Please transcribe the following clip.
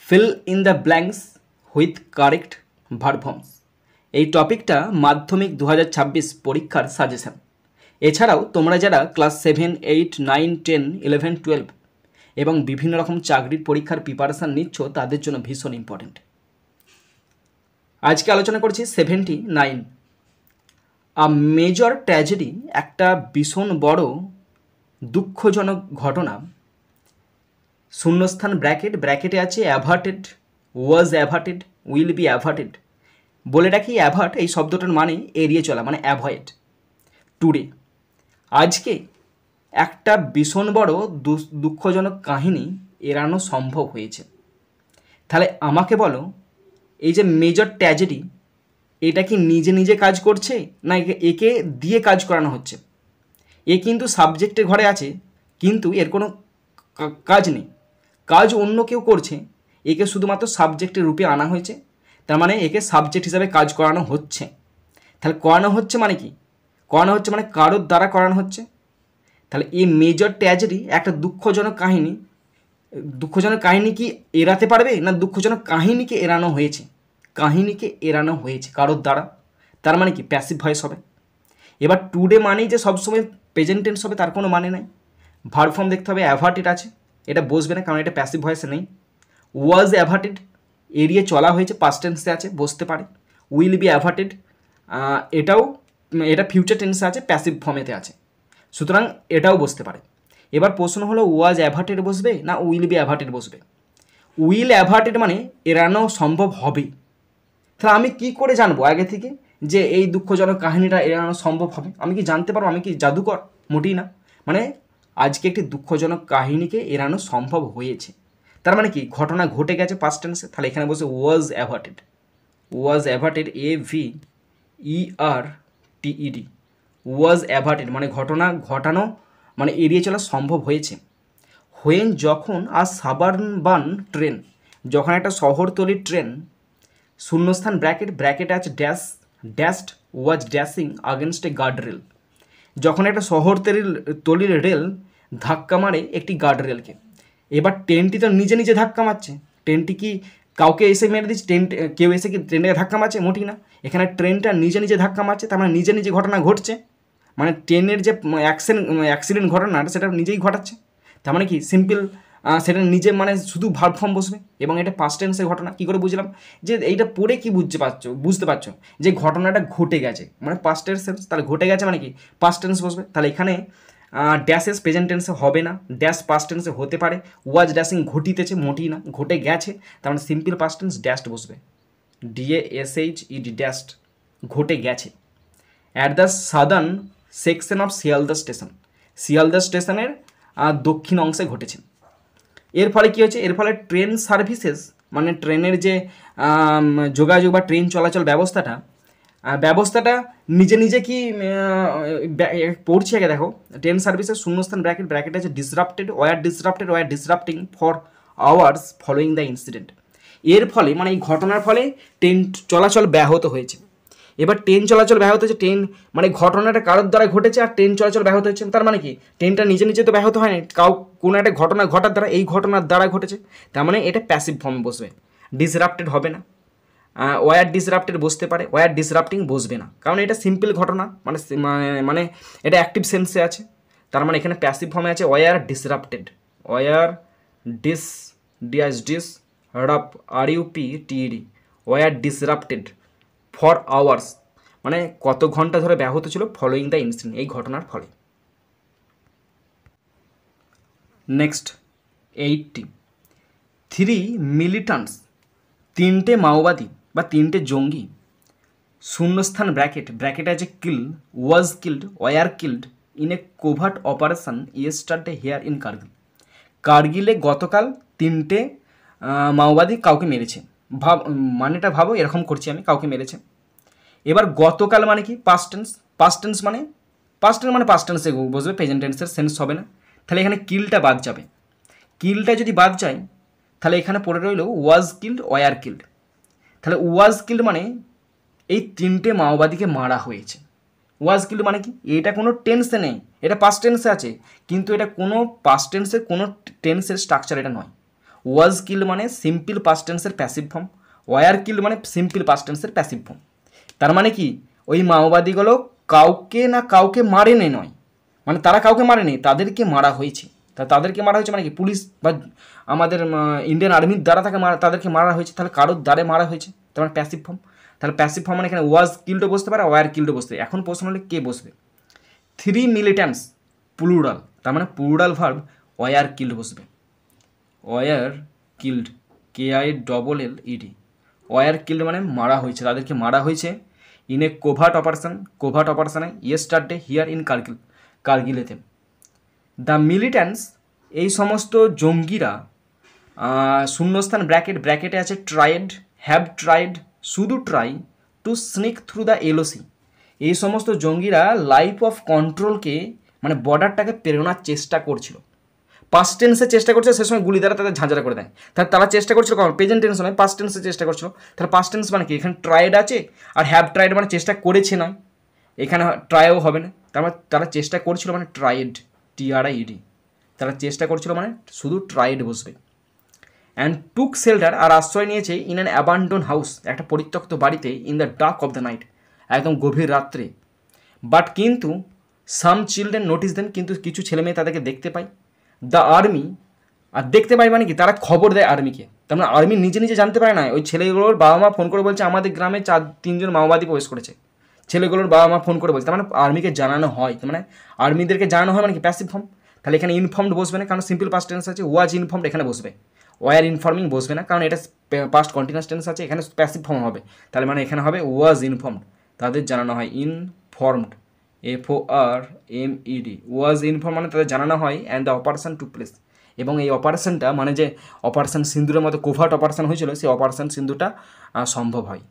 Fill in the blanks with correct verb forms. এই টপিকটা মাধ্যমিক 2026 পরীক্ষার সাজেশন। এছাড়াও তোমরা যারা ক্লাস 7, 8, 9, 10, 11, 12 এবং বিভিন্ন রকম চাকরির পরীক্ষার প্রিপারেশান নিচ্ছ তাদের জন্য ভীষণ ইম্পর্টেন্ট। আজকে আলোচনা করছি 79 আ মেজর ট্র্যাজেডি, একটা ভীষণ বড় দুঃখজনক ঘটনা। শূন্যস্থান ব্র্যাকেটে আছে অ্যাভার্টেড, ওয়াজ অ্যাভার্টেড, উইল বি অ্যাভার্টেড। বলে রাখি অ্যাভার্ট এই শব্দটার মানে এড়িয়ে চলা, মানে অ্যাভয়েড। টুডে আজকে একটা ভীষণ বড় দুঃখজনক কাহিনী এড়ানো সম্ভব হয়েছে। তাহলে আমাকে বলো, এই যে মেজর ট্র্যাজেডি, এটা কি নিজে নিজে কাজ করছে না একে দিয়ে কাজ করানো হচ্ছে? এ কিন্তু সাবজেক্টের ঘরে আছে, কিন্তু এর কোনো কাজ নেই, কাজ অন্য কেউ করছে, একে শুধুমাত্র সাবজেক্টের রূপে আনা হয়েছে। তার মানে একে সাবজেক্ট হিসাবে কাজ করানো হচ্ছে। তাহলে করানো হচ্ছে মানে কি? করানো হচ্ছে মানে কারোর দ্বারা করানো হচ্ছে। তাহলে এই মেজর ট্র্যাজেডি একটা দুঃখজনক কাহিনী। দুঃখজনক কাহিনী কি এড়াতে পারবে না? দুঃখজনক কাহিনীকে এড়ানো হয়েছে, কাহিনীকে এড়ানো হয়েছে কারোর দ্বারা। তার মানে কি? প্যাসিভ ভয়েস হবে। এবার টুডে মানেই যে সবসময় প্রেজেন্ট টেন্স হবে তার কোনো মানে নাই। ভার্ব ফর্ম দেখতে হবে, অ্যাভার্টেড আছে, এটা বসবে না কারণ এটা প্যাসিভ ভয়েসে নেই। ওয়াজ অ্যাভার্টেড, এড়িয়ে চলা হয়েছে, পাস্ট টেন্সে আছে, বসতে পারে। উইল বি অ্যাভার্টেড, এটা ফিউচার টেন্সে আছে, প্যাসিভ ফর্মেতে আছে, সুতরাং এটাও বসতে পারে। এবার প্রশ্ন হলো ওয়াজ অ্যাভার্টেড বসবে না উইল বি অ্যাভার্টেড বসবে? উইল অ্যাভার্টেড মানে এড়ানো সম্ভব হবে। তাহলে আমি কি করে জানবো আগে থেকে যে এই দুঃখজনক কাহিনীটা এড়ানো সম্ভব হবে? আমি কি জানতে পারবো? আমি কি জাদুকর? মোটেই না। মানে আজকে একটি দুঃখজনক কাহিনীকে এড়ানো সম্ভব হয়েছে। তার মানে কি? ঘটনা ঘটে গেছে পাস্ট টেন্সে, তাহলে এখানে বসে ওয়াজ অ্যাভার্টেড। ওয়াজ অ্যাভার্টেড, AVERTED, ওয়াজ অ্যাভার্টেড মানে ঘটনা ঘটানো, মানে এড়িয়ে চলা সম্ভব হয়েছে। হোয়েন যখন আর সাবারবান ট্রেন, যখন একটা শহরতলির ট্রেন, শূন্যস্থান ব্র্যাকেট আছে ড্যাশড ওয়াজ ড্যাশিং আগেনস্ট এ গার্ড রেল। যখন একটা শহরতলির রেল ধাক্কা মারে একটি গার্ড রেলকে। এবার ট্রেনটি তো নিজে নিজে ধাক্কা মারছে। ট্রেনটি কি কাউকে এসে মেরে দিচ্ছে? কেউ এসে কি ট্রেনটাকে ধাক্কা মারছে? মোটেই না। এখানে ট্রেনটা নিজে নিজে ধাক্কা মারছে, তার মানে নিজে নিজে ঘটনা ঘটছে। মানে ট্রেনের যে অ্যাক্সিডেন্ট ঘটনাটা সেটা নিজেই ঘটাচ্ছে। তার মানে কি? সিম্পল সেটা নিজে, মানে শুধু ভার্ব ফর্ম বসবে এবং এটা পাস্ট টেন্সের ঘটনা। কী করে বুঝলাম? যে এইটা পড়ে কি বুঝতে পারছো যে ঘটনাটা ঘটে গেছে, মানে পাস্ট টেন্স। তাহলে ঘটে গেছে মানে কি? পাস্ট টেন্স বসবে। তাহলে এখানে ড্যাশেস প্রেজেন্ট টেন্সে হবে না, ড্যাশ পাস্ট টেন্সে হতে পারে। ওয়াজ ড্যাশিং ঘটিতেছে, মোটেই না, ঘটে গেছে, তার মানে সিম্পল পাস্ট টেন্স ড্যাশড বসবে, DASHED, ড্যাশড, ঘটে গেছে। At the southern section of Sealdah station, Sealdah স্টেশনের দক্ষিণ অংশে ঘটেছে। এর ফলে কী হয়েছে? এর ফলে ট্রেন সার্ভিসেস, মানে ট্রেনের যে যোগাযোগ বা ট্রেন চলাচল ব্যবস্থাটা নিজে নিজে কি পড়ছে? আগে দেখো, ট্রেন সার্ভিসেস শূন্যস্থান ব্র্যাকেট আছে disrupted, were disrupting for hours following the incident. এর ফলে, মানে এই ঘটনার ফলে ট্রেন চলাচল ব্যাহত হয়েছে। এবার ট্রেন চলাচল ব্যাহত হয়েছে, ট্রেন মানে ঘটনাটা কারোর দ্বারা ঘটেছে আর ট্রেন চলাচল ব্যাহত হচ্ছে। তার মানে কি? ট্রেনটা নিজে নিজে তো ব্যাহত হয়নি, কোনো একটা ঘটনা ঘটার দ্বারা, এই ঘটনার দ্বারা ঘটেছে। তার মানে এটা প্যাসিভ ফর্মে বসবে, ডিসরাপ্টেড হবে না। ওয়ার ডিসরাপ্টেড বসতে পারে, ওয়ার ডিসরাপ্টিং বসবে না, কারণ এটা সিম্পল ঘটনা, মানে এটা অ্যাক্টিভ সেন্সে আছে। তার মানে এখানে প্যাসিভ ফর্মে আছে were disrupted, were RUPTED, were disrupted for hours, মানে কত ঘন্টা ধরে ব্যাহত ছিল, ফলোয়িং দ্য ইনসিডেন্ট, এই ঘটনার ফলে। নেক্সট 80 3 মিলিটান্টস, তিনটে মাওবাদী বা তিনটে জঙ্গি, শূন্যস্থান ব্র্যাকেট আছে kill, was killed, were killed in a covert operation yesterday here in Kargil. কার্গিলে গতকাল তিনটে মাওবাদী কাউকে মেরেছে। মানেটা ভাবো, এরকম করছি আমি, কাউকে মেরেছে। এবার গতকাল মানে কি? পাস্ট টেন্স মানে পাস্ট টেন্সে বসবে, প্রেজেন্ট টেন্সের সেন্স হবে না। তাহলে এখানে কিলটা বাদ যাবে। কিলটা যদি বাদ যায় তাহলে এখানে পড়ে রইল ওয়াজ কিল্ড, ওয়ার কিল্ড। তাহলে ওয়াজ কিল্ড মানে এই তিনটে মাওবাদীকে মারা হয়েছে। ওয়াজ কিল্ড মানে কি? এটা কোনো টেন্সে নেই, এটা পাস্ট টেন্সে আছে, কিন্তু এটা কোনো পাস্ট টেন্সের কোনো টেন্সের স্ট্রাকচার এটা নয়। ওয়াজ কিল্ড মানে সিম্পল পাস্ট টেন্সের প্যাসিভ ফর্ম, ওয়ার কিল্ড মানে সিম্পল পাস্ট টেন্সের প্যাসিভ ফর্ম। তার মানে কি ওই মাওবাদীগুলো কাউকে না কাউকে মারেনি নয়, মানে তারা কাউকে মারেনি, তাদেরকে মারা হয়েছে। তাদেরকে মারা হয়েছে মানে কি পুলিশ বা আমাদের ইন্ডিয়ান আর্মির দ্বারা তাদেরকে মারা হয়েছে, তাহলে কারোর দ্বারে মারা হয়েছে, তার মানে প্যাসিভ ফর্ম। তাহলে প্যাসিভ ফর্ম মানে এখানে ওয়াজ কিল্ডও বসতে পারে, ওয়ার কিল্ডও বসতে পারে। এখন প্রশ্ন হলে কে বসবে? 3 মিলিট্যান্টস প্লুরাল, তার মানে প্লুরাল ভার্ব ওয়ার কিল্ড বসবে। Were killed, KILLED, were killed মানে মারা হয়েছে, তাদেরকে মারা হয়েছে। ইন এ কোভার্ট অপারেশনে ইয়েস্টারডে হিয়ার ইন কার্গিলেতে। দ্য মিলিট্যান্টস, এই সমস্ত জঙ্গিরা, শূন্যস্থান ব্র্যাকেটে আছে ট্রাইড, হ্যাভ ট্রাইড, শুধু try to sneak through the LOC। এই সমস্ত জঙ্গিরা লাইফ অফ কন্ট্রোলকে মানে বর্ডারটাকে পেরোনোর চেষ্টা করছিল। পাস্ট টেন্সে চেষ্টা করছে, সে সময় গুলি দ্বারা তাদের ঝাঁঝরা করে দেয়। তাহলে তারা চেষ্টা করছিল কখন? প্রেজেন্ট টেন্স নয়, পাস্ট টেন্সে চেষ্টা করছিল। তাহলে পাস্ট টেন্স মানে কি? এখানে ট্রাইড আছে, আর হ্যাভ ট্রাইড মানে চেষ্টা করেছে নয়, এখানে ট্রাইও হবে না। তার মানে তারা চেষ্টা করছিল মানে ট্রাইড, TRIED, তারা চেষ্টা করছিল মানে শুধু ট্রাইড বসবে। অ্যান্ড টুক শেল্টার, আর আশ্রয় নিয়েছে ইন অ্যান অ্যাবান্ডন হাউস, একটা পরিত্যক্ত বাড়িতে, in the dark of the night, একদম গভীর রাত্রে। বাট কিন্তু সাম চিলড্রেন নোটিস দেন, কিন্তু কিছু ছেলে মেয়ে তাদেরকে দেখতে পায়। দ্য আর্মি, আর দেখতে পায় মানে কি? তারা খবর দেয় আর্মিকে। তার মানে আর্মি নিজে নিজে জানতে পারে না, ওই ছেলেগুলোর বাবা মা ফোন করে বলছে আমাদের গ্রামে 3জন মাওবাদী প্রবেশ করেছে, ছেলেগুলোর বাবা মা ফোন করে বলছে, তার মানে আর্মিকে জানানো হয়, তার মানে আর্মিদেরকে জানানো হয় মানে কি? Passive form. তাহলে এখানে ইনফর্মড বসবে না, কারণ সিম্পল পাস্ট টেন্স আছে। ওয়াজ ইনফর্মড এখানে বসবে, ওয়ার ইনফর্মিং বসবে না, কারণ এটা পাস্ট কন্টিনিউয়াস টেন্স আছে, এখানে প্যাসিভ ফর্ম হবে। তাহলে মানে এখানে হবে ওয়াজ ইনফর্মড, তাদের জানানো হয়। ইনফর্মড, FORMED, ওয়াজ ইনফর্ম মানে তাদের জানানো হয়। And the operation took place, এবং এই অপারেশনটা মানে যে অপারেশন সিন্দুরের মতো কোভার্ট অপারেশন হয়েছিল, সেই অপারেশন সিন্দুরটা সম্ভব হয়।